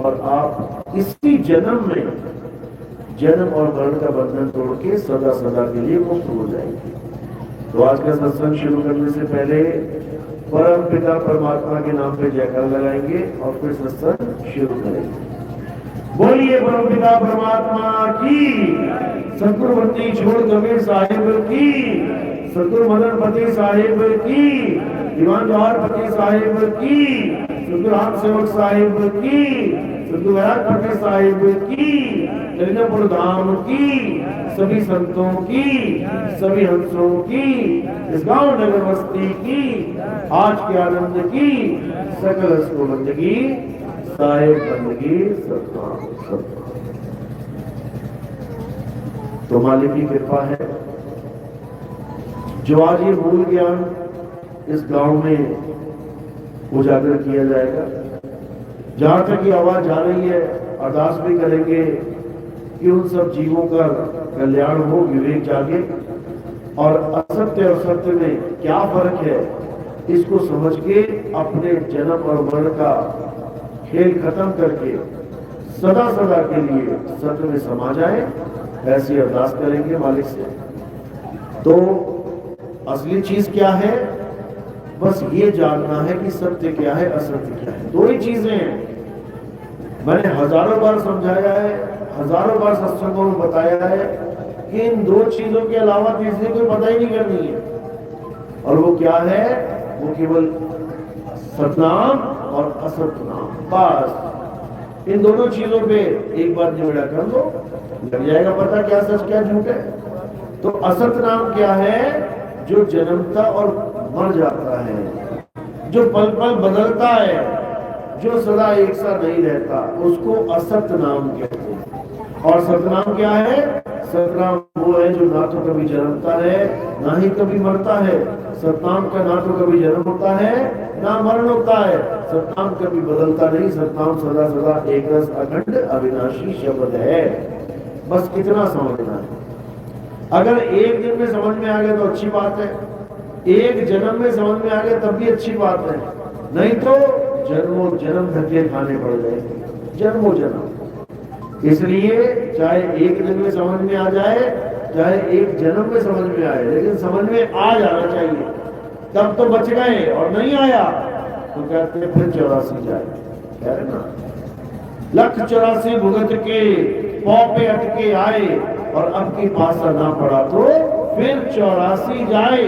और आप इसी जन्म में जन्म और मरण का बंधन तोड़ के सदा सदा के लिए मुक्त हो जाएंगे। तो आज का सत्संग शुरू करने से पहले परम पिता परमात्मा के नाम पे जयकार लगाएंगे और फिर सत्संग शुरू करेंगे। बोलिए परम पिता परमात्मा की, सतगुरु बंदी छोड़ कबीर साहिब की, सतगुरु मदन पति साहिब की, दीवान जवाहर पति साहिब की, सतगुरु राम सेवक साहिब की, सतगुरु पति साहिब की, जगन्नाथपुर धाम की, सभी संतों की, सभी हंसों की, इस गांव नगर बस्ती की, आज के आनंद की, सकल हंसो बंदगी साहिब बंदगी सतनाम सतनाम। तो मालिक की कृपा है जो आज ये मूल ज्ञान इस गांव में उजागर किया जाएगा। जहां तक ये आवाज जा रही है, अरदास भी करेंगे कि उन सब जीवों का कल्याण हो, विवेक जागे और असत्य और सत्य में क्या फर्क है इसको समझ के अपने जन्म और मरण का खेल खत्म करके सदा सदा के लिए सत्य में समा जाए, ऐसी अरदास करेंगे मालिक से। तो असली चीज क्या है, बस ये जानना है कि सत्य क्या है, असत्य क्या है। दो ही चीजें हैं। मैंने हजारों बार समझाया है, हजारों बार सत्संगों में बताया है कि इन दो चीजों के अलावा तीसरी कोई पता ही नहीं करनी है। और वो क्या है, वो केवल सतनाम और असतनाम, बस इन दोनों चीजों पे एक बार निबड़ा कर दो, लग जाएगा पता क्या सच क्या झूठ है। तो असतनाम क्या है, जो जन्मता और मर जाता है, जो पल पल बदलता है, जो सदा एक सा नहीं रहता, उसको असत नाम कहते हैं। और सतनाम क्या है, सतनाम वो है जो ना तो कभी जन्मता है ना ही कभी मरता है। सतनाम का ना तो कभी जन्म होता है ना मरण होता है। सतनाम कभी बदलता नहीं, सतनाम सदा सदा एक रस अखंड अविनाशी शब्द है। बस कितना समझना है। अगर एक दिन में समझ में आ गया तो अच्छी बात है, एक जन्म में समझ में आ गया तब भी अच्छी बात है, नहीं तो जन्मों जन्म धक्के खाने पड़ जाएंगे, जन्मों जन्म। इसलिए चाहे एक दिन में समझ में आ जाए, चाहे एक जन्म में समझ में आए, लेकिन समझ में आ जाना चाहिए। तब तो बच गए और नहीं आया तो कहते हैं फिर 84 जाए, कह रहे ना, 184 भुगत के पौ पे अटके आए और अब की पासा ना पड़ा तो फिर 84 जाए।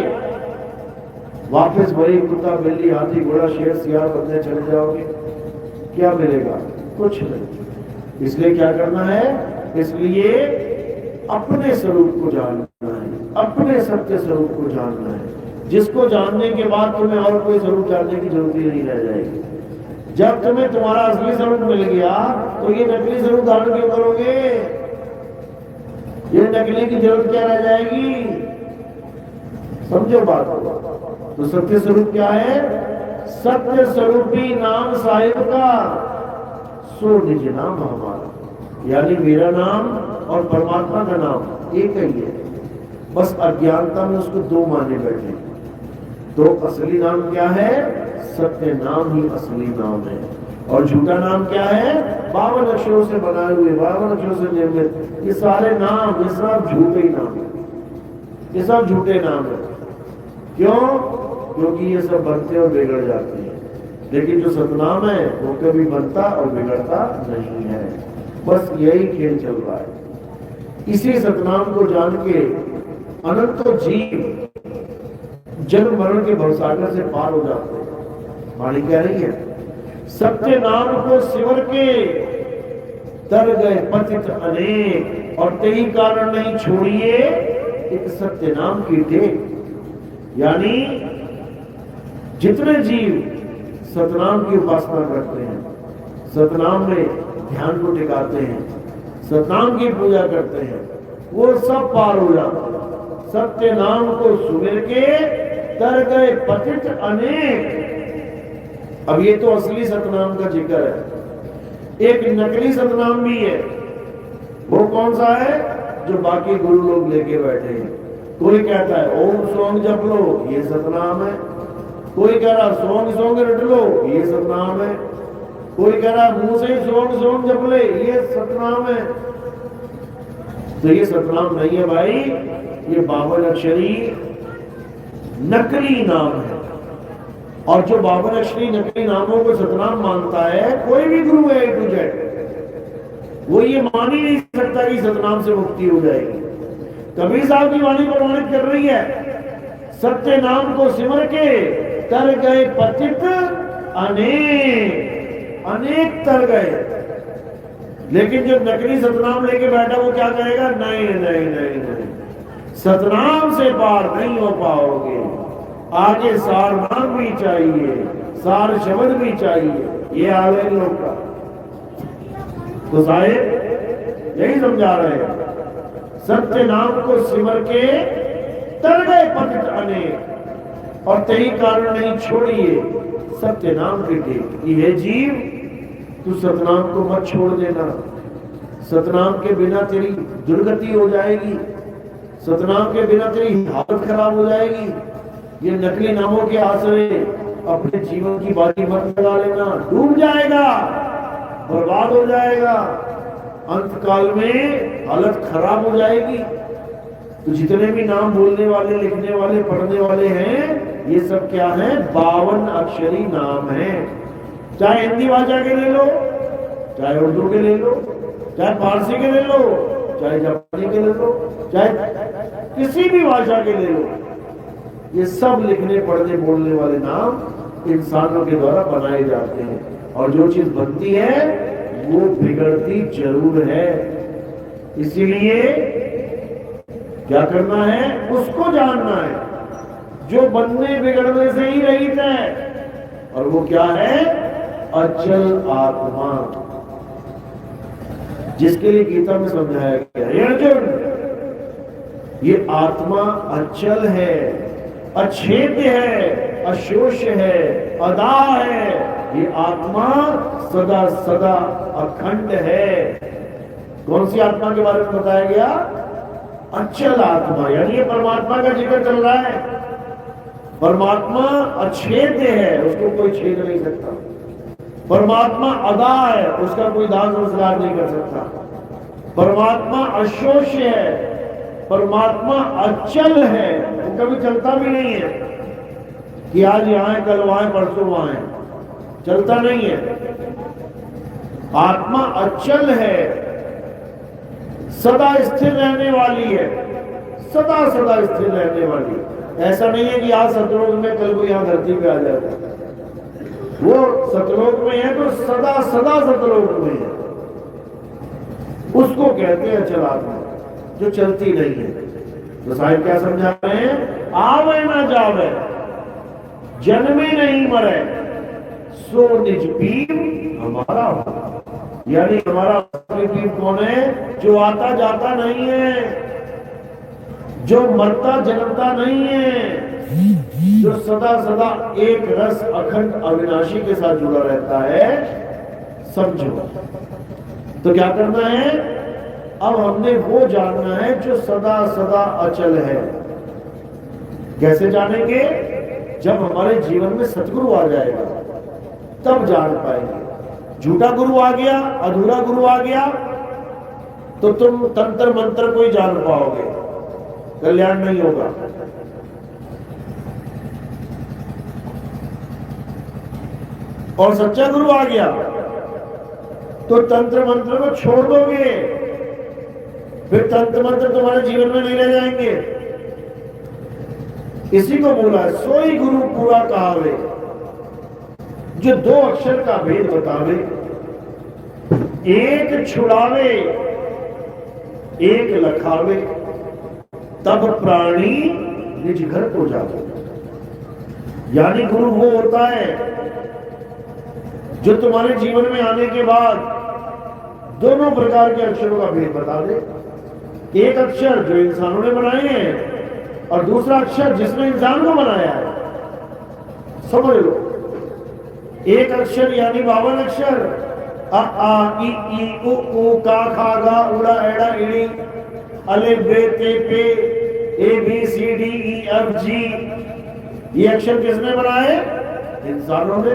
वापस वही कुत्ता बिल्ली हाथी घोड़ा शेर सियार बनने चले जाओगे, क्या मिलेगा? कुछ नहीं। इसलिए क्या करना है, इसलिए अपने स्वरूप को जानना है, अपने सत्य स्वरूप को जानना है, जिसको जानने के बाद तुम्हें और कोई स्वरूप जानने की जरूरत ही नहीं रह जाएगी। जब तुम्हें तुम्हारा असली स्वरूप मिल गया तो ये नकली स्वरूप धारण क्यों करोगे? ये नकली की जरूरत क्या रह जाएगी? समझो बात को। तो सत्य स्वरूप क्या है? सत्य स्वरूपी नाम साहिब का सो निज नाम हमारा, यानी मेरा नाम और परमात्मा का नाम एक ही है। बस अज्ञानता में उसको दो माने बैठे। तो असली नाम क्या है? सत्य नाम ही असली नाम है। और झूठा नाम क्या है? 52 अक्षरों से बनाए हुए, 52 अक्षरों से निर्मित ये सारे नाम, ये सब झूठे ही नाम है, ये सब झूठे नाम है। क्यों? क्योंकि ये सब बनते और बिगड़ जाते हैं, लेकिन जो सतनाम है वो कभी बनता और बिगड़ता नहीं है। बस यही खेल चल रहा है। इसी सतनाम को जान के अनंत जीव जन्म मरण के भवसागर से पार हो जाते हैं। वाणी कह रही है, सत्य नाम को सिमर के तर गए पतित अनेक, और तेई कारण नहीं छोड़िए एक सत्य नाम की टेक। यानी जितने जीव सतनाम की उपासना करते हैं, सतनाम में ध्यान को टिकाते हैं, सतनाम की पूजा करते हैं, वो सब पार हो जाते हैं। सत्य नाम को सुमिर के तर गए पतित अनेक। अब ये तो असली सतनाम का जिक्र है। एक नकली सतनाम भी है। वो कौन सा है? जो बाकी गुरु लोग लेके बैठे हैं। कोई कहता है ओम सोंग जप लो, ये सतनाम है। कोई कह रहा सोंग सोंग रट लो, ये सतनाम है। कोई कह रहा मुंह से ही सोम सोम जप ले, ये सतनाम है। तो ये सतनाम नहीं है भाई, ये 52 अक्षरी नकली नाम है। और जो 52 अक्षरी नकली नामों को सतनाम मानता है, कोई भी गुरु है A to Z, वो ये मान ही नहीं सकता कि सतनाम से मुक्ति हो जाएगी। कबीर साहब की वाणी प्रमाणित कर रही है, सत्य नाम को सिमर के तर गए पतित अनेक, अनेक तर गए। लेकिन जो नकली सतनाम लेके बैठा वो क्या करेगा? नहीं नहीं नहीं नहीं, सतनाम से पार नहीं हो पाओगे, आगे सार नाम भी चाहिए, सार शब्द भी चाहिए। ये हाल है लोग का। तो साहिब यही समझा रहे हैं, सत्य नाम को सिमर के तर गए पतित अनेक, और तेरी कारण नहीं छोड़िए सत्य नाम के टेक। ये जीव, तू सतनाम को मत छोड़ देना, सतनाम के बिना तेरी दुर्गति हो जाएगी, सतनाम के बिना तेरी हालत खराब हो जाएगी। ये नकली नामों के आश्रय अपने जीवन की बाजी मत लगा लेना, डूब जाएगा, बर्बाद हो जाएगा, अंत काल में हालत खराब हो जाएगी। तो जितने भी नाम बोलने वाले, लिखने वाले, पढ़ने वाले हैं, ये सब क्या है? 52 अक्षरी नाम है। चाहे हिंदी भाषा के ले लो, चाहे उर्दू के ले लो, चाहे फारसी के ले लो, चाहे जापानी के ले लो, चाहे किसी भी भाषा के ले लो, ये सब लिखने, पढ़ने, बोलने वाले नाम इंसानों के द्वारा बनाए जाते हैं। और जो चीज बनती है वो बिगड़ती जरूर है। इसीलिए क्या करना है? उसको जानना है जो बनने बिगड़ने से ही रहित है, और वो क्या है? अचल आत्मा, जिसके लिए गीता में समझाया गया है अर्जुन, ये आत्मा अचल है, अछेद्य है, अशोष है, अदा है। ये आत्मा सदा सदा अखंड है। कौन सी आत्मा के बारे में बताया गया? अचल आत्मा, यानी ये परमात्मा का जिक्र चल रहा है। परमात्मा अछेद्य है, उसको कोई छेद नहीं सकता। परमात्मा अदा है, उसका कोई दान रोजगार नहीं कर सकता। परमात्मा अशोष है, परमात्मा अचल है, वो कभी चलता भी नहीं है कि आज यहां है, कल वहां है, परसों वहां है, चलता नहीं है। आत्मा अचल है, सदा स्थिर रहने वाली है, सदा सदा स्थिर रहने वाली। ऐसा नहीं है कि आज सतलोक में, कल को यहां धरती पे आ जाता है। वो सतलोक में है तो सदा सदा सतलोक में है। उसको कहते हैं अचल आत्मा, जो चलती नहीं है। तो साहिब क्या समझा रहे हैं? आवे ना जावे, जन्मे नहीं मरे, सो निज पीर हमारा हो। यानी हमारा पीर कौन है? जो आता जाता नहीं है, जो मरता जन्मता नहीं है, जो सदा सदा एक रस अखंड अविनाशी के साथ जुड़ा रहता है। समझो तो क्या करना है? अब हमने वो जानना है जो सदा सदा अचल है। कैसे जानेंगे? जब हमारे जीवन में सतगुरु आ जाएगा तब जान पाएंगे। झूठा गुरु आ गया, अधूरा गुरु आ गया तो तुम तंत्र मंत्र को ही जान पाओगे, कल्याण नहीं होगा। और सच्चा गुरु आ गया तो तंत्र मंत्र को छोड़ दोगे, फिर तंत्र मंत्र तुम्हारे जीवन में नहीं रह जाएंगे। इसी को बोला सोई गुरु पूरा कहावे, जो 2 अक्षर का भेद बतावे, एक छुड़ावे एक लखावे, तब प्राणी निज घर को जावे। यानी गुरु वो होता है जो तुम्हारे जीवन में आने के बाद दोनों प्रकार के अक्षरों का भेद बता दे। एक अक्षर जो इंसानों ने बनाए हैं और दूसरा अक्षर जिसने इंसान को बनाया है। समझ लो, एक अक्षर यानी 52 अक्षर, अ आ इ ई उ ऊ का खा गा उड़ा एड़ा इड़ी अलिफ बे ते पे A B C D E F G. ये अक्षर किसने बनाए? इंसानों ने।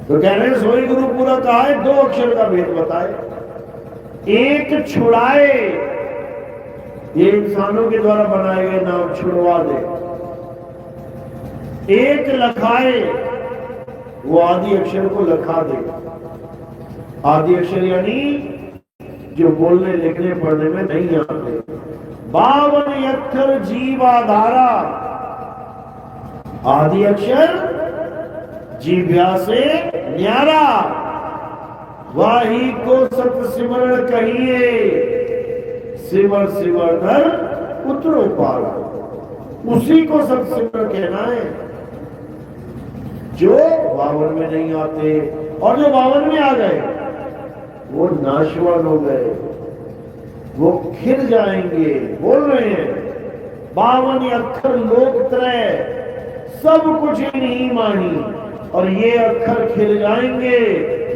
तो कह रहे हैं सोई गुरु पूरा कहा है, 2 अक्षर का भेद बताए। एक छुड़ाए, ये इंसानों के द्वारा बनाए गए नाम छुड़वा दे। एक लखाए, वो आदि अक्षर को लखा दे। आदि अक्षर यानी जो बोलने लिखने पढ़ने में नहीं आते। 52 अक्षर जीवाधारा, आदि अक्षर जीव्या से न्यारा, वाही को सत सिमरण कहिए, सिमर सिमर धर उतरो पारा। उसी को सत सिमरण कहना है जो 52 में नहीं आते, और जो 52 में आ गए वो नाशवान हो गए, वो खिल जाएंगे। बोल रहे हैं 52 अक्षर लोक त्रय, सब कुछ इन्हीं माही, और ये अक्षर खिल जाएंगे,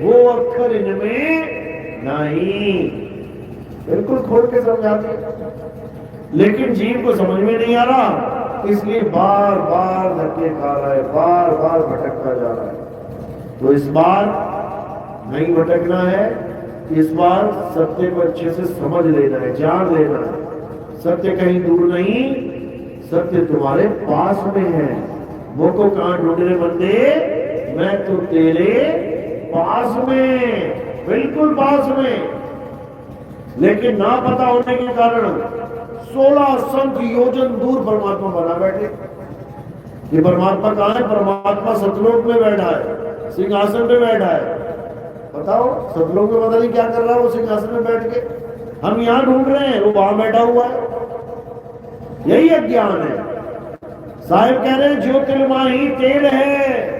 वो अक्षर इनमें नहीं। बिल्कुल खोल के समझाते, लेकिन जीव को समझ में नहीं आ रहा, इसलिए बार बार धक्के खा रहा है, बार बार भटकता जा रहा है। तो इस बार नहीं भटकना है, इस बार सत्य को अच्छे से समझ लेना है, जान लेना है। सत्य कहीं दूर नहीं, सत्य तुम्हारे पास में है। वो को कहां ढूंढने बंदे, मैं तो तेरे पास में, बिल्कुल पास में। लेकिन ना पता होने के कारण 16 संख योजन दूर परमात्मा बना बैठे। ये परमात्मा कहां है? परमात्मा सतलोक में बैठा है, सिंहासन में बैठा है। बताओ, सतलोक में पता नहीं क्या कर रहा है वो सिंहासन में बैठ के। हम यहां ढूंढ रहे हैं, वो वहां बैठा हुआ है। यही अज्ञान है। साहिब कह रहे हैं ज्यो तिलमाही तेल है,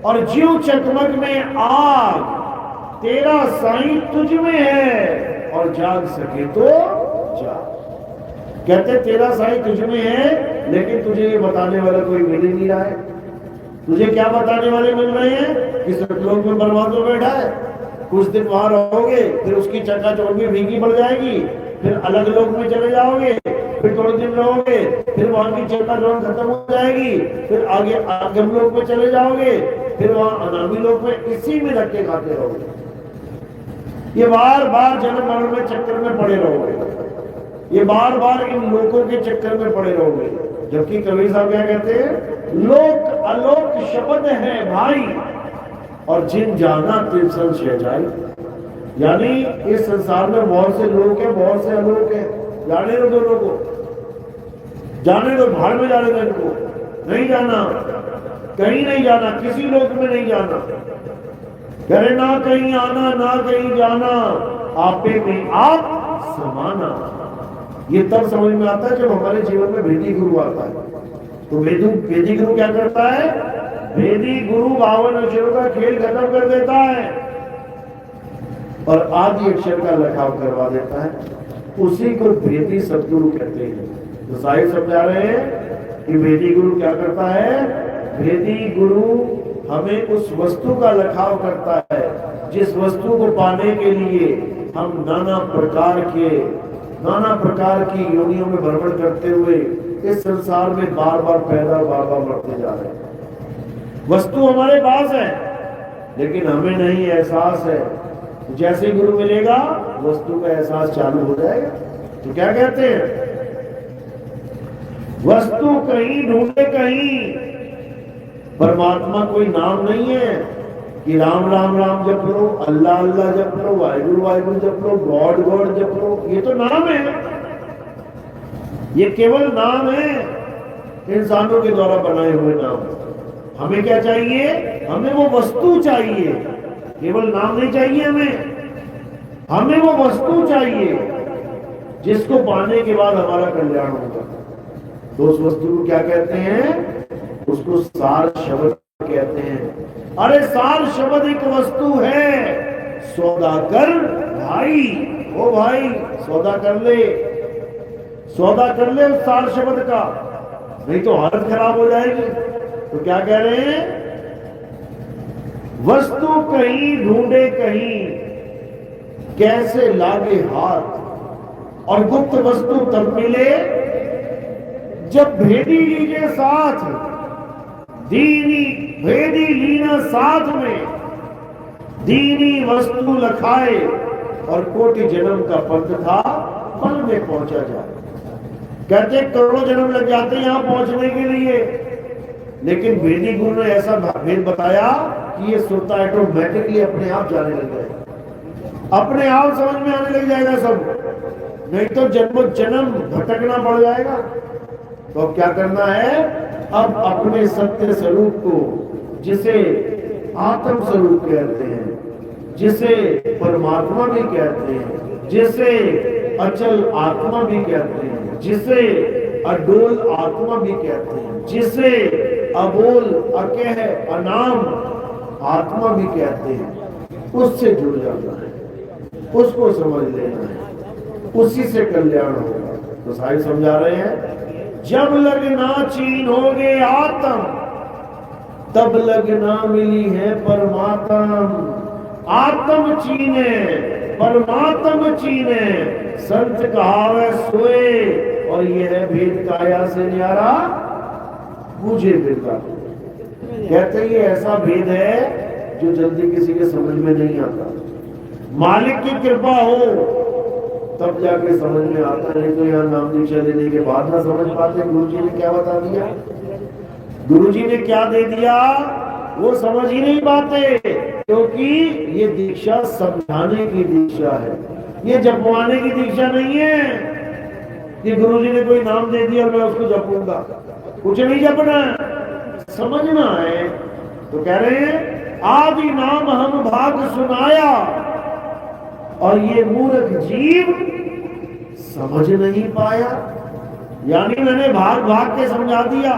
और ज्यो चकमक में आग, तेरा साईं तुझ में है, और जाग सके तो जाग। कहते तेरा साईं तुझ में है, लेकिन तुझे ये बताने वाला कोई मिल ही नहीं रहा है। तुझे क्या बताने वाले मिल रहे हैं कि सतलोक में परमात्मा बैठा है। कुछ दिन वहां रहोगे, फिर उसकी चकाचौंध भी भीगी पड़ जाएगी, फिर अलग लोक में चले जाओगे, फिर थोड़े दिन रहोगे, फिर वहां की चकाचौंध खत्म हो जाएगी, फिर आगे आगम लोक में चले जाओगे, फिर वहां अनामी लोक में इसी में धक्के खाते रहोगे। ये बार बार जन्म मरण में चक्कर में पड़े रहोगे, ये बार बार इन लोकों के चक्कर में पड़े रहोगे। जबकि कबीर साहब क्या कहते हैं, लोक अलोक शब्द है भाई, और जिन जाना तिन संशय जाई। यानी इस संसार में बहुत से लोग हैं, बहुत से अलोक हैं। जाने दो दोनों को, जाने दो, भाड़ में जाने दो इनको, नहीं जाना, कहीं नहीं जाना, किसी लोक में नहीं जाना। करे ना कहीं आना, ना कहीं जाना, आपे में आप समाना। ये तब समझ में आता है जब हमारे जीवन में भेदी गुरु आता है। तो भेदी गुरु क्या करता है? भेदी गुरु 52 अक्षरों का खेल खत्म कर देता है और आदि अक्षर का लखाव करवा देता है। उसी को भेदी सदगुरु कहते हैं। तो साहिब समझा रहे हैं कि भेदी गुरु क्या करता है? भेदी गुरु हमें उस वस्तु का लखाव करता है जिस वस्तु को पाने के लिए हम नाना प्रकार की योनियों में भ्रमण करते हुए इस संसार में बार बार पैदा, बार बार मरते जा रहे हैं। वस्तु हमारे पास है लेकिन हमें नहीं एहसास है। जैसे ही गुरु मिलेगा वस्तु का एहसास चालू हो जाएगा। तो क्या कहते हैं? वस्तु कहीं ढूंढे कहीं, परमात्मा कोई नाम नहीं है कि राम राम राम जप लो, अल्लाह अल्लाह जप लो, वाहिगुरु वाहिगुरु जप लो, गॉड गॉड जप लो। ये तो नाम है, ये केवल नाम है, इंसानों के द्वारा बनाए हुए नाम। हमें क्या चाहिए? हमें वो वस्तु चाहिए, केवल नाम नहीं चाहिए। हमें वो वस्तु चाहिए जिसको पाने के बाद हमारा कल्याण होगा। तो उस वस्तु को क्या कहते हैं? उसको सार शब्द कहते हैं। अरे सार शब्द एक वस्तु है, सौदा कर भाई, ओ भाई सौदा कर ले, सौदा कर ले उस सार शब्द का, नहीं तो हालत खराब हो जाएगी। तो क्या कह रहे हैं? वस्तु कहीं ढूंढे कहीं, कैसे लागे हाथ, और गुप्त वस्तु तब मिले जब भेदी लीजिए साथ, दीनी भेदी लीना साथ में, दीनी वस्तु लखाए और कोटि जन्म का पंथ था पल में पहुंचा जाए। कहते करोड़ों जन्म लग जाते हैं यहां पहुंचने के लिए, लेकिन वेदिक गुरु ने ऐसा भेद बताया कि ये श्रोता ऑटोमेटिकली अपने आप जाने लग जाएगा, अपने आप समझ में आने लग जाएगा सब, नहीं तो जन्म जन्म भटकना पड़ जाएगा। तो अब क्या करना है, अब अपने सत्य स्वरूप को, जिसे आत्म स्वरूप कहते हैं, जिसे परमात्मा भी कहते हैं, जिसे अचल आत्मा भी कहते हैं, जिसे अडोल आत्मा भी कहते हैं, जिसे अबोल अकह अनाम आत्मा भी कहते हैं, उससे जुड़ जाना है, उसको समझ लेना है, उसी से कल्याण होगा। तो साहिब समझा रहे हैं, जब लगना चीन होगे आत्म तब लगना मिली है परमात्म। आत्म चीने परमात्म चीने, संत कहावे सोए, और यह भेद काया से न्यारा मुझे मिलता। कहते ये ऐसा भेद है जो जल्दी किसी के समझ में नहीं आता, मालिक की कृपा हो तब जाके समझ में आता, नहीं तो यहाँ नाम दीक्षा लेने के बाद ना समझ पाते गुरु जी ने क्या बता दिया, गुरु जी ने क्या दे दिया, वो समझ ही नहीं पाते, क्योंकि ये दीक्षा समझाने की दीक्षा है, ये जपवाने की दीक्षा नहीं है कि गुरु जी ने कोई नाम दे दिया और मैं उसको जपूंगा, कुछ नहीं जपना, समझना है। तो कह रहे हैं आदि नाम हम भाग सुनाया, और ये मूर्ख जीव समझ नहीं पाया, यानी मैंने भाग भाग के समझा दिया,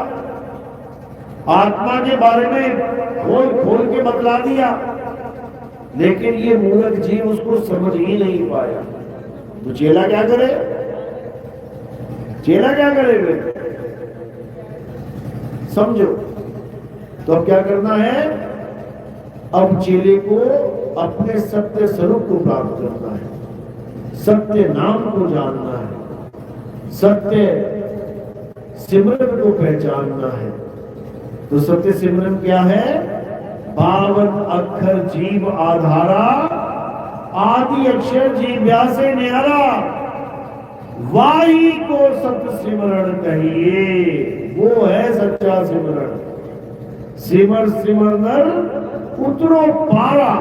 आत्मा के बारे में खोल खोल के बतला दिया, लेकिन ये मूर्ख जीव उसको समझ ही नहीं पाया। तो चेला क्या करे, चेला क्या करे फिर, समझो। तो अब क्या करना है, अब चेले को अपने सत्य स्वरूप को प्राप्त करना है, सत्य नाम को जानना है, सत्य सिमरन को पहचानना है। तो सत्य सिमरन क्या है, 52 अक्षर जीव आधारा, आदि अक्षर जीव्या से न्यारा, वाही को सत्य सिमरन कहिए, वो है सच्चा सिमरन। सिमर सिमर नर उतरो पारा,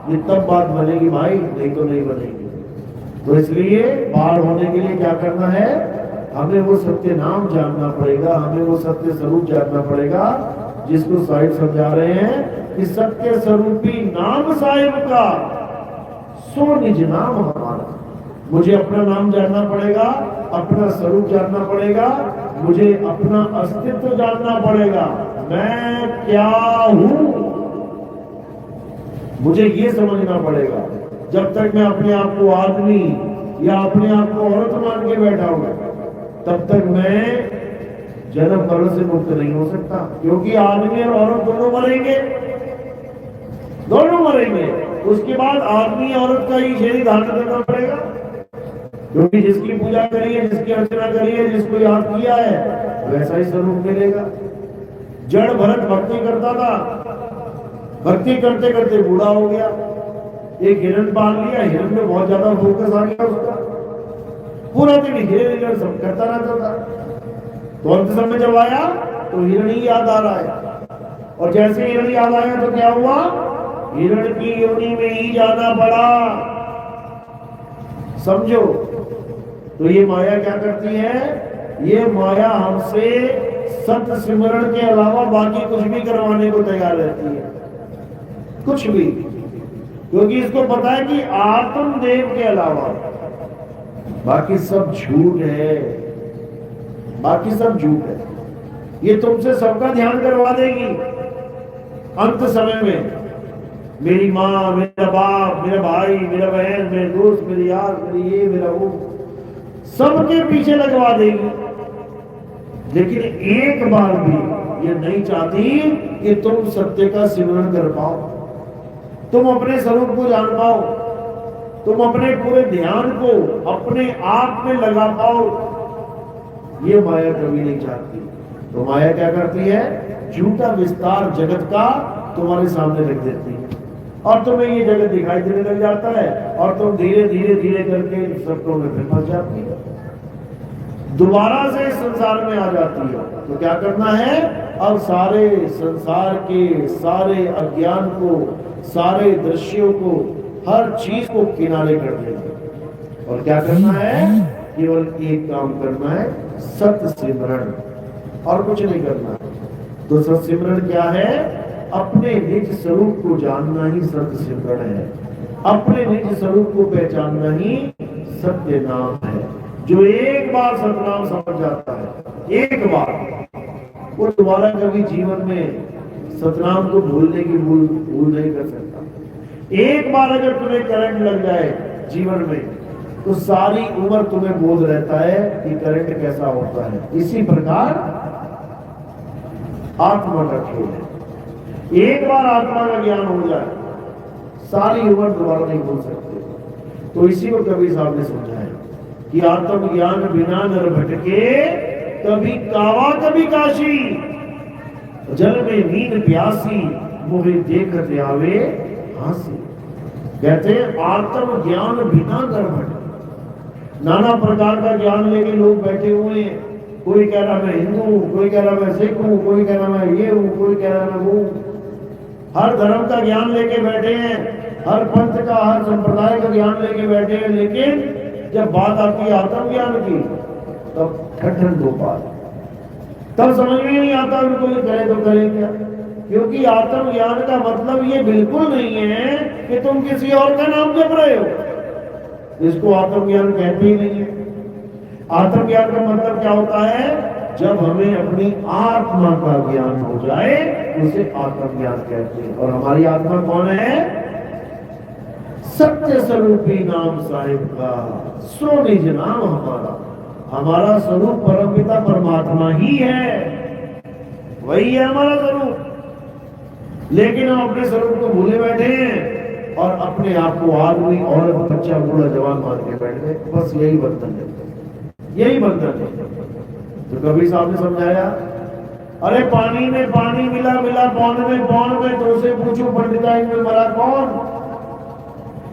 ये तब बात बनेगी भाई, नहीं तो नहीं बनेगी। तो इसलिए पार होने के लिए क्या करना है, हमें वो सत्य नाम जानना पड़ेगा, हमें वो सत्य स्वरूप जानना पड़ेगा, जिसको साहिब समझा रहे हैं कि सत्य स्वरूपी नाम साहिब का सो निज नाम हमारा। मुझे अपना नाम जानना पड़ेगा, अपना स्वरूप जानना पड़ेगा, मुझे अपना अस्तित्व जानना पड़ेगा, मैं क्या हूं, मुझे ये समझना पड़ेगा। जब तक मैं अपने आप को आदमी या अपने आप को औरत मान के बैठा हूं, तब तक मैं जन्म मरण से मुक्त नहीं हो सकता, क्योंकि आदमी और औरत दोनों मरेंगे, दोनों मरेंगे। उसके बाद आदमी औरत का ही शरीर धारण करना पड़ेगा, क्योंकि जिसकी पूजा करी है, जिसकी अर्चना करी है, जिसको याद किया है, वैसा ही स्वरूप मिलेगा। जड़ भरत भक्ति करता था, भक्ति करते करते बूढ़ा हो गया, एक हिरण पाल लिया, हिरण में बहुत ज्यादा फोकस आ गया उसका, पूरा दिन हिरण सब करता रहता था। तो अंत समय जब आया तो हिरण ही याद आ रहा है, और जैसे हिरण याद आया तो क्या हुआ, हिरण की योनि में ही जाना पड़ा। समझो। तो ये माया क्या करती है, ये माया हमसे सत्य सिमरण के अलावा बाकी कुछ भी करवाने को तैयार रहती है, कुछ भी, क्योंकि इसको पता है कि आत्मदेव के अलावा बाकी सब झूठ है, बाकी सब झूठ है। ये तुमसे सबका ध्यान करवा देगी अंत समय में, मेरी माँ, मेरा बाप, मेरा भाई, मेरा बहन, मेरे दोस्त, मेरी यार, मेरी ये, मेरा वो, सबके पीछे लगवा देगी। लेकिन एक बार भी ये नहीं चाहती कि तुम सत्य का सिमरन कर पाओ, तुम अपने स्वरूप को जान पाओ, तुम अपने पूरे ध्यान को अपने आप में लगा पाओ। ये माया कभी नहीं चाहती। तो माया क्या करती है, झूठा विस्तार जगत का तुम्हारे सामने रख देती है। और तुम्हें ये जगत दिखाई देने लग जाता है और तुम धीरे धीरे धीरे करके सपनों में फिर फंस जाती हो, दोबारा से इस संसार में आ जाती हो। तो क्या करना है, अब सारे संसार के सारे अज्ञान को, सारे दृश्यों को, हर चीज को किनारे कर देना और क्या करना है, केवल एक काम करना है, सत्य सिमरण, और कुछ नहीं करना है। तो सत्य सिमरण क्या है, अपने निज स्वरूप को जानना ही सत्य सिमरण है। अपने निज स्वरूप को पहचानना ही सत्य नाम है। जो एक बार सतनाम समझ जाता है, एक बार, वो दोबारा कभी जीवन में सतनाम को भूलने की भूल नहीं कर सकता। एक बार अगर तुम्हें करंट लग जाए जीवन में, तो सारी उम्र तुम्हें बोध रहता है कि करंट कैसा होता है। इसी प्रकार आत्मा का खेल है। एक बार आत्मा का ज्ञान हो जाए, सारी उम्र दोबारा नहीं भूल सकते। तो इसी को कबीर साहब ने समझाया कि आत्म ज्ञान बिना नर भटके, कभी कावा कभी काशी, जल में नींद प्यासी, मोहे देखत आवे हासी। कहते हैं आत्म ज्ञान बिना नर भटके। नाना प्रकार का ज्ञान लेके लोग बैठे हुए हैं। कोई कह रहा मैं हिंदू हूं, कोई कह रहा मैं सिख हूं, कोई कह रहा मैं ये हूं, कोई कह रहा मैं वो हूं। हर धर्म का ज्ञान लेके बैठे हैं, हर पंथ का, हर संप्रदाय का ज्ञान लेके बैठे हैं, लेकिन जब बात आती है आत्म ज्ञान की, तब ठठन गोपाल, तब समझ में नहीं आता उनको ये करे तो करे क्या। क्योंकि आत्म ज्ञान का मतलब ये बिल्कुल नहीं है कि तुम किसी और का नाम जप रहे हो, इसको आत्म ज्ञान कहते ही नहीं है। आत्म ज्ञान का मतलब क्या होता है, जब हमें अपनी आत्मा का ज्ञान हो जाए उसे आत्म ज्ञान कहते हैं। और हमारी आत्मा कौन है, सत्य स्वरूपी नाम साहिब का, सो निज नाम हमारा। हमारा स्वरूप परमपिता परमात्मा ही है, वही है हमारा स्वरूप। लेकिन हम अपने स्वरूप को भूले बैठे हैं और अपने आप को आदमी, औरत, बच्चा, बूढ़ा, जवान मान के बैठ गए। बस यही बंधन है, यही बंधन है। तो कबीर साहब ने समझाया, अरे पानी में पानी मिला मिला पौन में, तो उसे पूछो पंडिता इनमें मरा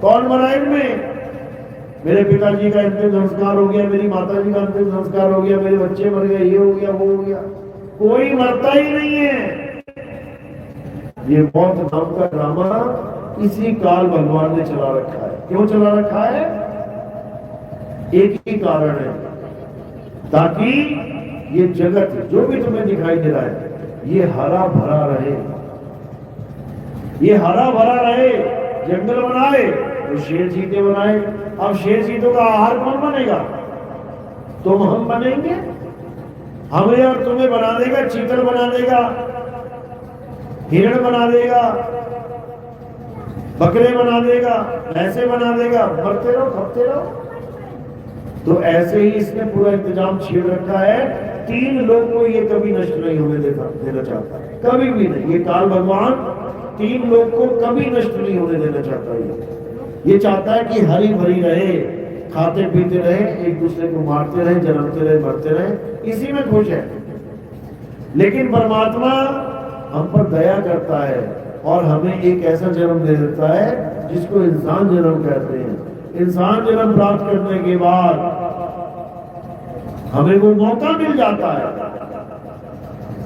कौन मरा इनमें। मेरे पिताजी का अंतिम संस्कार हो गया, मेरी माता जी का अंतिम संस्कार हो गया, मेरे बच्चे मर गए, ये हो गया, वो हो गया। कोई मरता ही नहीं है। ये मौत नाम का ड्रामा इसी काल भगवान ने चला रखा है। क्यों चला रखा है, एक ही कारण है, ताकि ये जगत जो भी तुम्हें दिखाई दे रहा है, ये हरा भरा रहे, ये हरा भरा रहे। जंगल बनाए तो शेर चीते बनाए। अब शेर चीतों का आहार कौन बनेगा, तुम हम बनेंगे। हमें और तुम्हें बना देगा, चीतल बना देगा, हिरण बना देगा, बकरे बना देगा, भैंसे बना देगा, मरते रहो, खपते रहो। तो ऐसे ही इसने पूरा इंतजाम छेड़ रखा है। 3 लोग को ये कभी नष्ट नहीं होने देना चाहता, कभी भी नहीं। ये काल भगवान 3 लोग को कभी नष्ट नहीं होने देना चाहता। ये चाहता है कि हरी भरी रहे, खाते पीते रहे, एक दूसरे को मारते रहे, जन्मते रहे, मरते रहे, इसी में खुश है। लेकिन परमात्मा हम पर दया करता है और हमें एक ऐसा जन्म दे देता है जिसको इंसान जन्म कहते हैं। इंसान जन्म प्राप्त करने के बाद हमें वो मौका मिल जाता है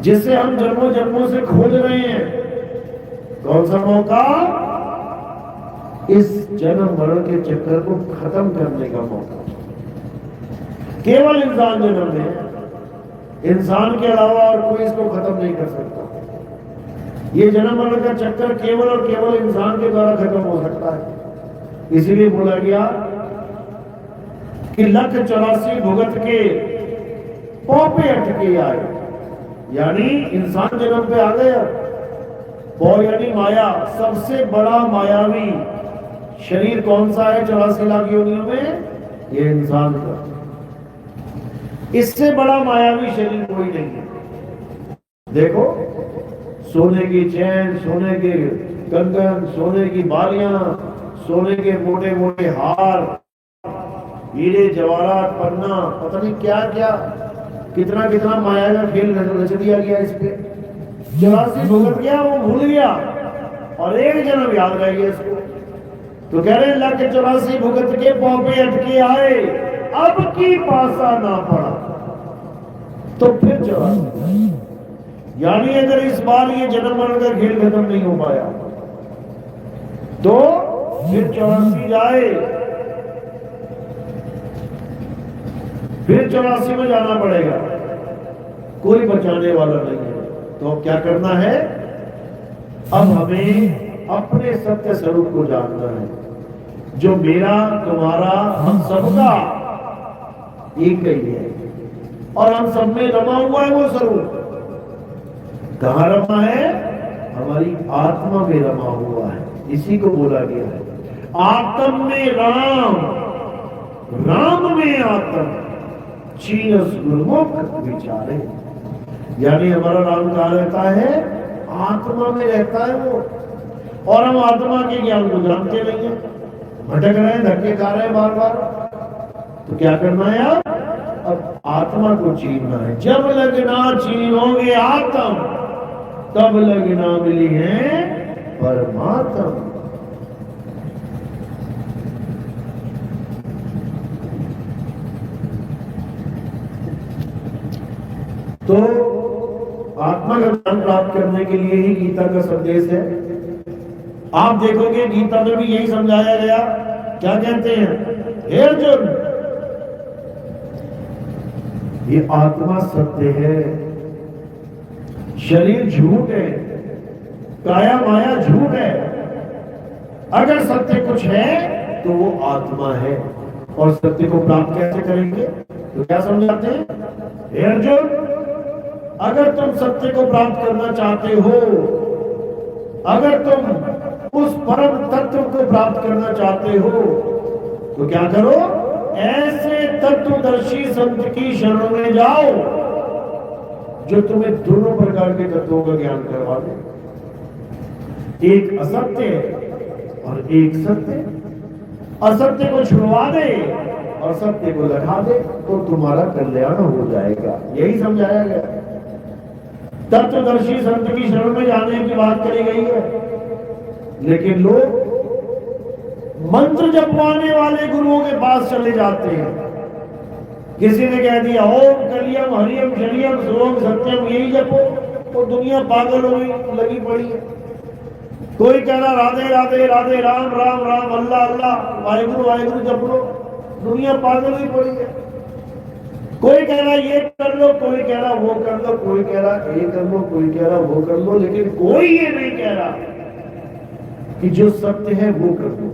जिसे हम जन्मों जन्मों से खोज रहे हैं। कौन सा मौका, इस जन्म मरण के चक्कर को खत्म करने का मौका। केवल इंसान जन्म है, इंसान के अलावा और कोई इसको खत्म नहीं कर सकता। ये जन्म मरण का चक्कर केवल और केवल इंसान के द्वारा खत्म हो सकता है। इसीलिए बोला गया कि 184 भुगत के पौ पे अटके आए, यानी इंसान जन्म पे आ गया। पौ यानी माया, सबसे बड़ा मायावी शरीर कौन सा है 84 लाख योनियों में, ये इंसान का। इससे बड़ा मायावी शरीर कोई नहीं है। देखो, सोने की चैन, सोने के कंगन, सोने की बालियां, सोने के मोटे मोटे हार, हीरे जवाहरात, पन्ना, पता नहीं क्या क्या, कितना कितना माया का खेल रच दिया गया इस पे। 84 भुगत गया, वो भूल गया और एक जन्म याद रह गया इसको। तो कह रहे 1,84 भुगत के पौपे अटके आए, अब की पासा ना पड़ा। तो फिर 84, यानी अगर इस बार ये जन्म मरण का खेल खत्म नहीं हो पाया तो फिर 84 जाए, फिर 84 में जाना पड़ेगा, कोई बचाने वाला नहीं है। तो अब क्या करना है? अब हमें अपने सत्य स्वरूप को जानना है, जो मेरा तुम्हारा हम सबका एक ही है और हम सब में रमा हुआ है। वो स्वरूप कहां रमा है? हमारी आत्मा में रमा हुआ है। इसी को बोला गया है आत्म में राम, राम में आत्म, चीनस गुरुमुख विचारे। यानी हमारा राम कहाँ रहता है? आत्मा में रहता है वो, और हम आत्मा के ज्ञान को जानते नहीं है, भटक रहे हैं, धक्के खा रहे हैं बार बार। तो क्या करना है आप? अब आत्मा को चीनना है। जब लगना चीनोगे आत्म, तब लगना मिली है परमात्मा। तो आत्मा का ज्ञान प्राप्त करने के लिए ही गीता का संदेश है। आप देखोगे गीता में भी यही समझाया गया। क्या कहते हैं? हे अर्जुन, ये आत्मा सत्य है, शरीर झूठ है, काया माया झूठ है। अगर सत्य कुछ है तो वो आत्मा है। और सत्य को प्राप्त कैसे करेंगे? तो क्या समझाते हैं? हे अर्जुन, अगर तुम सत्य को प्राप्त करना चाहते हो, अगर तुम उस परम तत्व को प्राप्त करना चाहते हो, तो क्या करो? ऐसे तत्वदर्शी संत की शरण में जाओ जो तुम्हें दोनों प्रकार के तत्वों का ज्ञान करवा दे, एक असत्य और एक सत्य। असत्य को छुड़वा दे और सत्य को लगा दे, तो तुम्हारा कल्याण हो जाएगा। यही समझाया गया। तत्वदर्शी संत की शरण में जाने की बात करी गई है, लेकिन लोग मंत्र जपवाने वाले गुरुओं के पास चले जाते हैं। किसी ने कह दिया ओम कलियम हरियम शलियम सोम सत्यम, यही जपो, तो दुनिया पागल हो गई, लगी पड़ी है। कोई कह रहा राधे राधे राधे राम राम राम अल्लाह अल्लाह वाहिगुरु वाहिगुरु जप लो, दुनिया पागल ही पड़ी है। कोई कह रहा ये कर लो, कोई कह रहा वो कर लो, कोई कह रहा ये कर लो, कोई कह रहा वो कर लो, लेकिन कोई ये नहीं कह रहा कि जो सत्य है वो कर लो।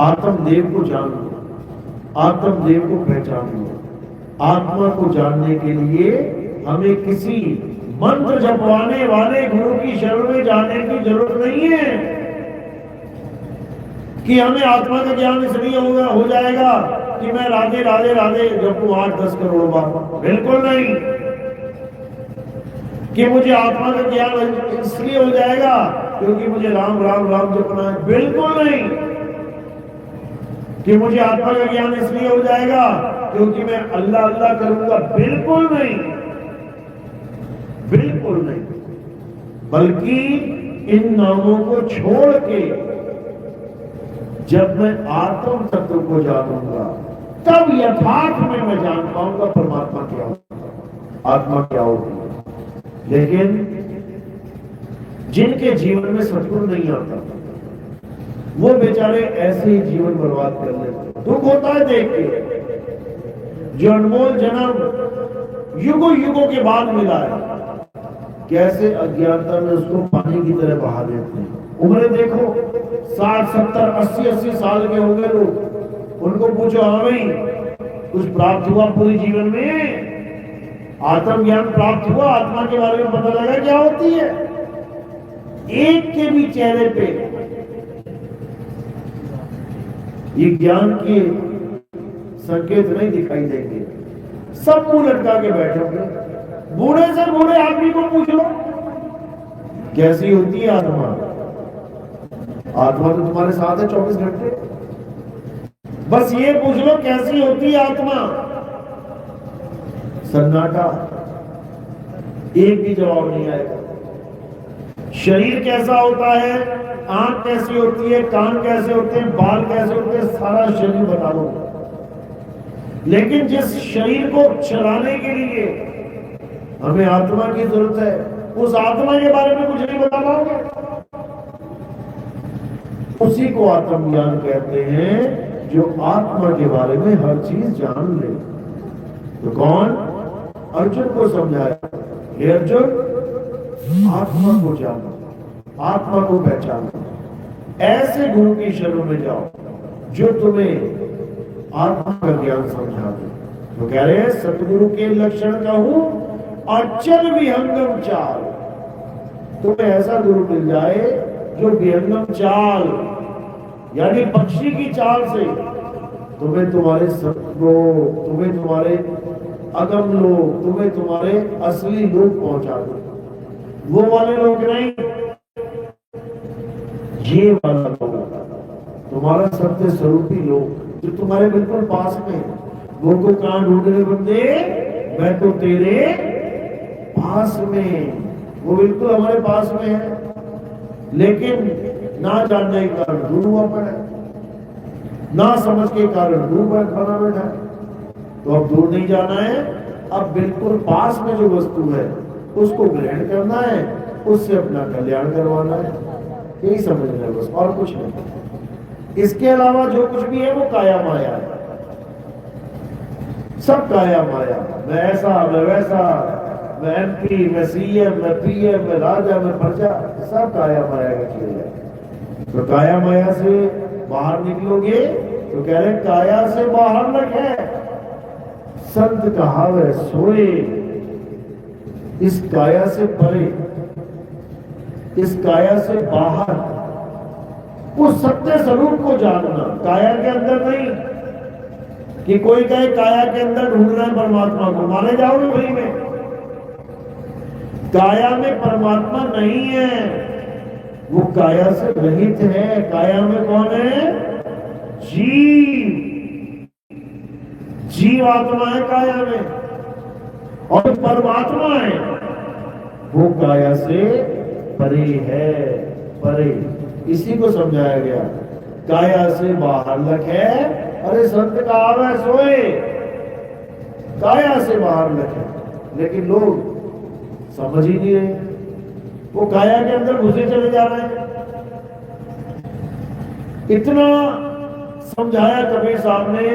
आत्मदेव को जान लो, आत्मदेव को पहचान लो। आत्मा को जानने के लिए हमें किसी मंत्र जपवाने वाले गुरु की शरण में जाने की जरूरत नहीं है कि हमें आत्मा का ज्ञान इसलिए हो जाएगा कि मैं राधे राधे राधे जपूं 8-10 करोड़ बार। बिल्कुल नहीं। कि मुझे आत्मा का ज्ञान इसलिए हो जाएगा क्योंकि मुझे राम राम राम जपना है। बिल्कुल नहीं। कि मुझे आत्मा का ज्ञान इसलिए हो जाएगा क्योंकि मैं अल्लाह अल्लाह करूंगा। बिल्कुल नहीं, बिल्कुल नहीं। बल्कि इन नामों को छोड़ के जब मैं आत्म तत्व को जानूंगा, तब यथार्थ में मैं जान पाऊंगा परमात्मा क्या होता है, आत्मा क्या होती है। लेकिन जिनके जीवन में सद्गुण नहीं आता, वो बेचारे ऐसे ही जीवन बर्बाद कर लेते। दुख होता है देख के, जो अनमोल जन्म युगों युगों के बाद मिला है, कैसे अज्ञानता में उसको पानी की तरह बहा देते हैं। उम्र देखो 60, 70, 80 साल के हो गए लोग, उनको पूछो हाँ भाई कुछ प्राप्त हुआ पूरे जीवन में, आत्म ज्ञान प्राप्त हुआ, आत्मा के बारे में पता लगा क्या होती है। एक के भी चेहरे पे ये ज्ञान के संकेत नहीं दिखाई देंगे। सब मुंह लटका के बैठे होंगे। बूढ़े से बूढ़े आदमी को पूछ लो कैसी होती है आत्मा। आत्मा तो तुम्हारे साथ है 24 घंटे। बस ये पूछ लो कैसी होती है आत्मा। सन्नाटा, एक भी जवाब नहीं आएगा। शरीर कैसा होता है, आंख कैसी होती है, कान कैसे होते हैं, बाल कैसे होते हैं, सारा शरीर बता दो। लेकिन जिस शरीर को चलाने के लिए हमें आत्मा की जरूरत है, उस आत्मा के बारे में कुछ नहीं बता पाओगे। उसी को आत्मज्ञान कहते हैं, जो आत्मा के बारे में हर चीज जान ले। तो कौन? अर्जुन को समझाया, हे अर्जुन, आत्मा को जानो, आत्मा को पहचानो, ऐसे गुरु की शरण में जाओ जो तुम्हें आत्मा का ज्ञान समझा दे। तो कह रहे हैं, सतगुरु के लक्षण कहूं अचल विहंगम चाल। तुम्हें ऐसा गुरु मिल जाए जो विहंगम चाल यानी पक्षी की चाल से तुम्हें तुम्हारे सत्व, तुम्हें तुम्हारे अगम लोग, तुम्हें तुम्हारे असली लोग पहुंचा दो। वो वाले लोग नहीं, ये वाला लोग, तुम्हारा सत्य स्वरूपी लोग जो तुम्हारे बिल्कुल पास में। वो को कहां ढूंढ रहे बंदे? मैं तो तेरे पास में। वो बिल्कुल हमारे पास में है, लेकिन ना जानने के कारण दूर हुआ पड़ा है, ना समझ के कारण दूर बना बैठा है। तो अब दूर नहीं जाना है, अब बिल्कुल पास में जो वस्तु है उसको ग्रहण करना है, उससे अपना कल्याण करवाना है। यही समझना है बस, और कुछ नहीं। इसके अलावा जो कुछ भी है वो काया माया है, सब काया माया। मैं ऐसा, मैं वैसा, मैं MP, मैं CM, मैं PM, मैं राजा, मैं प्रजा, सब काया माया का खेल है। तो काया माया से बाहर निकलोगे तो कह रहे काया से बाहर रखे, संत कहावे सोए। इस काया से परे, इस काया से बाहर उस सत्य स्वरूप को जानना, काया के अंदर नहीं। कि कोई कहे काया के अंदर ढूंढ रहे हैं परमात्मा को, माने जाओगे वही में? काया में परमात्मा नहीं है, वो काया से रहित है। काया में कौन है? जीव, जीव आत्मा है काया में, और परमात्मा है वो काया से परे है, परे। इसी को समझाया गया, काया से बाहर लखे। अरे संत का आवे सोए, काया से बाहर लखे। लेकिन लोग समझ ही नहीं रहे, वो काया के अंदर घुसे चले जा रहे हैं। इतना समझाया कबीर साहब ने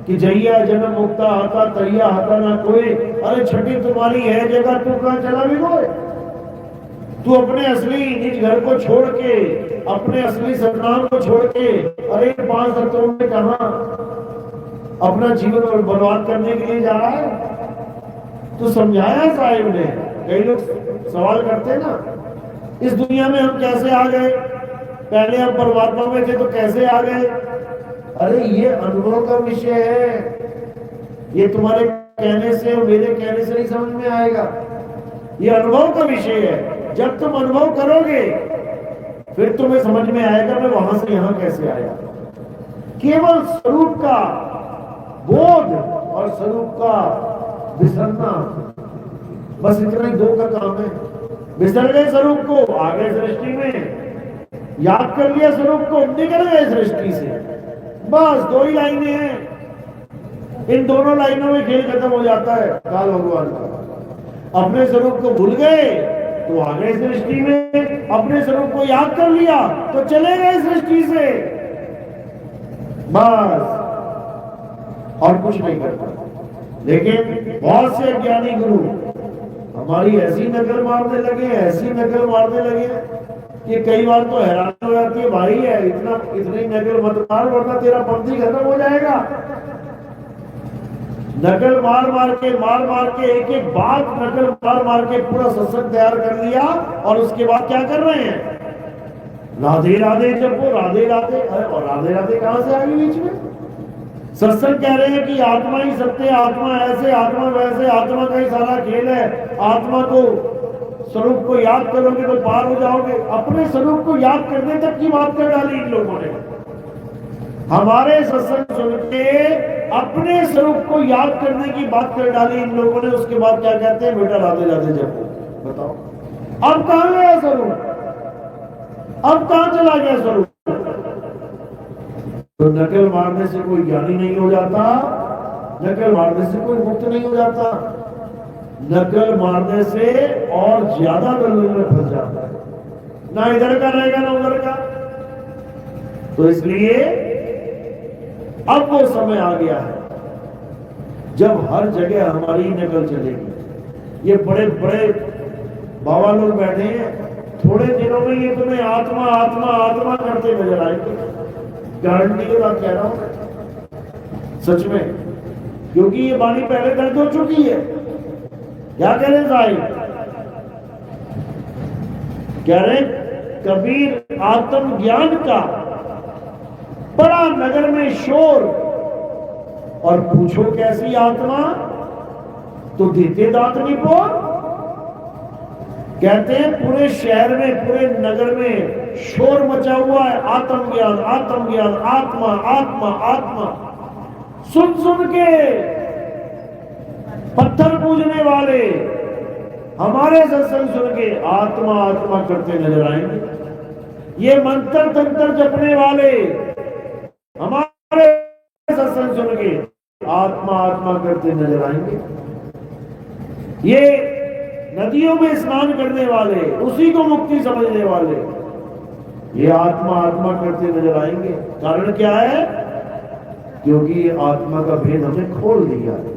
कि जैया जन्म मुक्ता आता तैया हता ना कोई। अरे छठी तुम्हारी है जगह, तू कहां चला भी कोई? तू अपने असली निज घर को छोड़ के, अपने असली सतनाम को छोड़ के, अरे 5 तत्वों में कहा अपना जीवन और बर्बाद करने के लिए जा रहा है? तो समझाया साहिब ने। कई लोग सवाल करते हैं ना, इस दुनिया में हम कैसे आ गए? पहले हम परमात्मा में थे तो कैसे आ गए? अरे ये अनुभव का विषय है, ये तुम्हारे कहने से और मेरे कहने से नहीं समझ में आएगा। ये अनुभव का विषय है। जब तुम अनुभव करोगे फिर तुम्हें समझ में आएगा मैं वहां से यहां कैसे आया। केवल स्वरूप का बोध और स्वरूप का बिसरना, बस इतना ही 2 का काम है। बिसर गए स्वरूप को, आ गए सृष्टि में। याद कर लिया स्वरूप को, निकल गए सृष्टि से। बस 2 ही लाइनें हैं। इन दोनों लाइनों में खेल खत्म हो जाता है काल भगवान का। अपने स्वरूप को भूल गए तो आ गए सृष्टि में, अपने स्वरूप को याद कर लिया तो चले गए सृष्टि से। बस और कुछ नहीं करता। लेकिन बहुत से अज्ञानी गुरु हमारी ऐसी नकल मारने लगे, ऐसी नकल मारने लगे कि कई बार तो हैरान हो जाती है, भाई है इतनी नकल मत मार वरना तेरा पंथी खत्म हो जाएगा। नकल मार मार के एक एक बात नकल मार के पूरा सत्संग तैयार कर लिया, और उसके बाद क्या कर रहे हैं? राधे राधे जपो, राधे राधे। और राधे राधे कहां से आ गई बीच में? सत्संग कह रहे हैं कि आत्मा ही सत्य, आत्मा ऐसे, आत्मा वैसे, आत्मा का ही सारा खेल है। आत्मा को, स्वरूप को याद करोगे तो पार हो जाओगे। अपने स्वरूप को याद करने तक की बात कर डाली इन लोगों ने। हमारे सत्संग सुन के अपने स्वरूप को याद करने की बात कर डाली इन लोगों ने। उसके बाद क्या कहते हैं? बेटा राधे राधे जपो। बताओ अब कहां गया स्वरूप, अब कहां चला गया स्वरूप? तो नकल मारने से कोई ज्ञानी नहीं हो जाता, नकल मारने से कोई मुक्त नहीं हो जाता, नकल मारने से और ज्यादा दलदल में फंस जाता है, ना इधर का रहेगा ना उधर का। तो इसलिए अब वो समय आ गया है जब हर जगह हमारी नकल चलेगी। ये बड़े बड़े बाबा लोग बैठे हैं, थोड़े दिनों में ये तुम्हें आत्मा आत्मा आत्मा करते नजर आएंगे, गारंटी के बात कह रहा हूं सच में, क्योंकि ये वाणी पहले दर्ज हो चुकी है। क्या कह रहे साहिब, कह रहे कबीर आत्म ज्ञान का बड़ा नगर में शोर, और पूछो कैसी आत्मा तो देते दांत निपोर। कहते हैं पूरे शहर में पूरे नगर में शोर मचा हुआ है, आत्मज्ञान आत्मज्ञान, आत्मा आत्मा आत्मा। सुन सुन के पत्थर पूजने वाले हमारे सत्संग सुन के आत्मा आत्मा करते नजर आएंगे। ये मंत्र तंत्र जपने वाले हमारे सत्संग सुन के आत्मा आत्मा करते नजर आएंगे। ये नदियों में स्नान करने वाले, उसी को मुक्ति समझने वाले, ये आत्मा आत्मा करते नजर आएंगे। कारण क्या है? क्योंकि ये आत्मा का भेद हमने खोल दिया है।